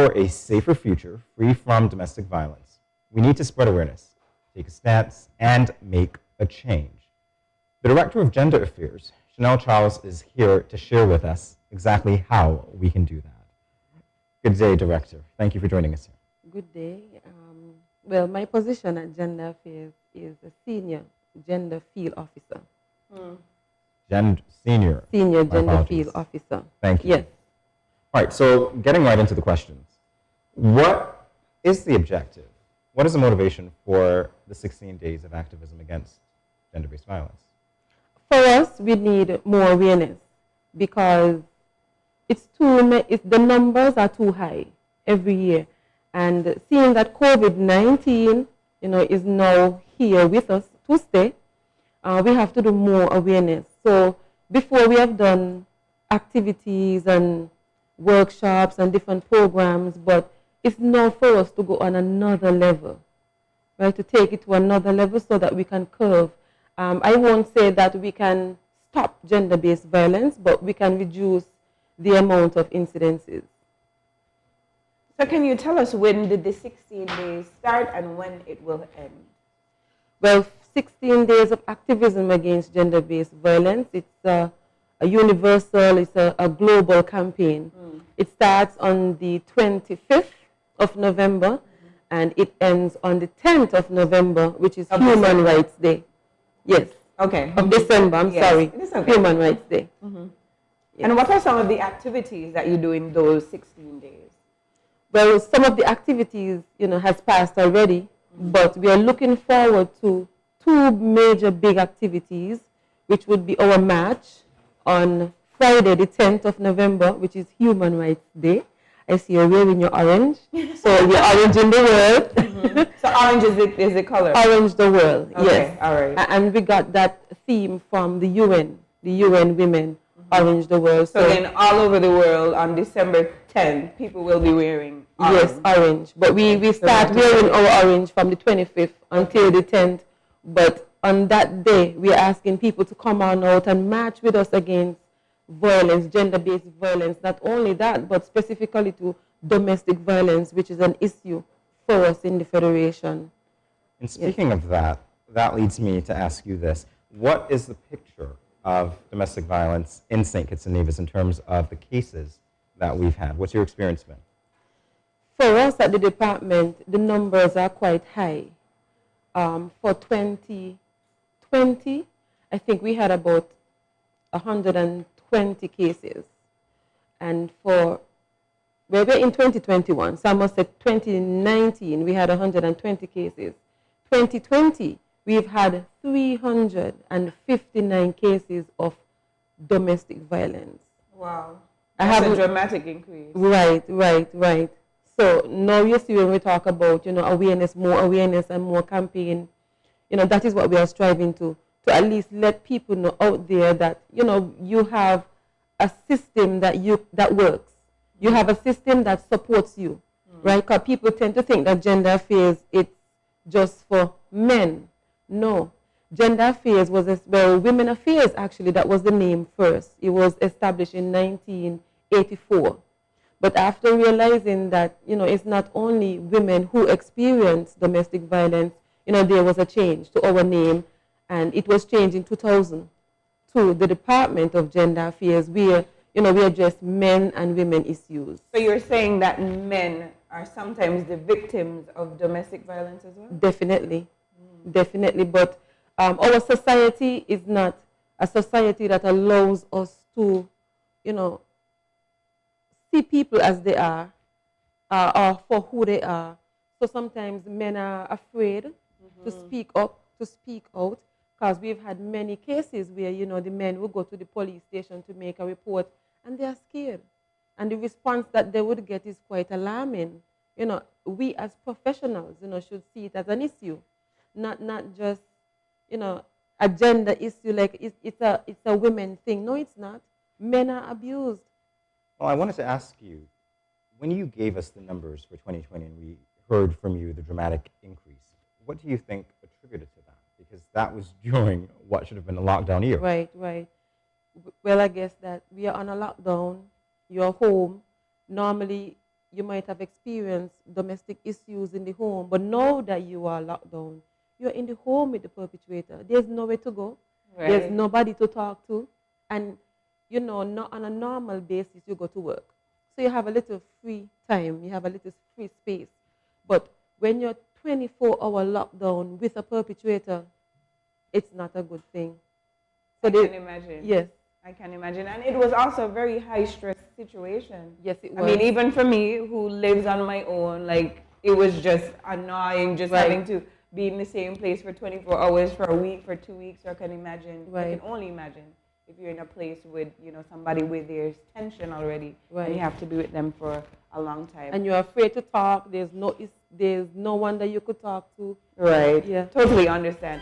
for a safer future free from domestic violence, we need to spread awareness, take a stance, and make a change. The Director of Gender Affairs, Shinnel Charles, is here to share with us exactly how we can do that. Good day, Director. Thank you for joining us here. Good day. Well, my position at Gender Affairs is a Senior Gender Field Officer. Senior Gender Field Officer. Thank you. Yes. All right, so getting right into the questions. What is the objective? What is the motivation for the 16 days of activism against gender-based violence? For us, we need more awareness because the numbers are too high every year. And seeing that COVID-19, is now here with us to stay, we have to do more awareness. So before we have done activities and workshops and different programs, but it's now for us to go on another level, right? To take it to another level so that we can curve. I won't say that we can stop gender-based violence, but we can reduce the amount of incidences. So can you tell us when did the 16 days start and when it will end? Well, 16 days of activism against gender-based violence, it's a universal, it's a global campaign. It starts on the 25th of November and it ends on the 10th of November, which is Human Rights Day. Yes. Okay. Of December, I'm sorry. It's okay. Human Rights Day. Yes. And what are some of the activities that you do in those 16 days? Well, some of the activities, has passed already, but we are looking forward to two major big activities, which would be our march on Friday, the 10th of November, which is Human Rights Day. I see you're wearing your orange, so you're orange in the world. So orange is the color? Orange the world, okay, yes. All right. And we got that theme from the UN Women, Orange the World. So then all over the world on December 10th, people will be wearing orange. Yes, orange. But we start wearing our orange from the 25th until the 10th. But on that day, we are asking people to come on out and march with us against violence, gender-based violence. Not only that, but specifically to domestic violence, which is an issue for us in the Federation. And speaking of that, that leads me to ask you this. What is the picture of domestic violence in St. Kitts and Nevis in terms of the cases that we've had? What's your experience been? For us at the department, the numbers are quite high. For 2020, I think we had about 120 cases. And we're in 2021, so I must say 2019, we had 120 cases. 2020, we've had 359 cases of domestic violence. Wow. That's a dramatic increase. Right. So now you see when we talk about, awareness, more awareness and more campaign, that is what we are striving to at least let people know out there that, you have a system that works. You have a system that supports you, right? Because people tend to think that gender affairs, it's just for men. No. Gender Affairs Women Affairs, actually, that was the name first. It was established in 1984. But after realizing that, it's not only women who experience domestic violence, there was a change to our name, and it was changed in 2000 to the Department of Gender Affairs, where, we address men and women issues. So you're saying that men are sometimes the victims of domestic violence as well? Definitely. Definitely, but our society is not a society that allows us to, see people as they are or for who they are. So sometimes men are afraid to speak up, to speak out, because we've had many cases where, the men will go to the police station to make a report and they are scared. And the response that they would get is quite alarming. We as professionals, should see it as an issue. Not just, a gender issue, like it's a women thing. No, it's not. Men are abused. Well, I wanted to ask you, when you gave us the numbers for 2020 and we heard from you the dramatic increase, what do you think attributed to that? Because that was during what should have been a lockdown year. Right. Well, I guess that we are on a lockdown. You're home. Normally, you might have experienced domestic issues in the home, but now that you are locked down, you're in the home with the perpetrator. There's nowhere to go. Right. There's nobody to talk to. And, you know, not on a normal basis, you go to work. So you have a little free time. You have a little free space. But when you're 24-hour lockdown with a perpetrator, it's not a good thing. So I can imagine. Yes. I can imagine. And it was also a very high stress situation. Yes, it was. I mean, even for me, who lives on my own, like, it was just annoying just Right. having to be in the same place for 24 hours, for a week, for 2 weeks. I can imagine. I Right. can only imagine if you're in a place with, you know, somebody where there's tension already, Right. and you have to be with them for a long time. And you're afraid to talk. There's no one that you could talk to. Right. Yeah. Totally understand.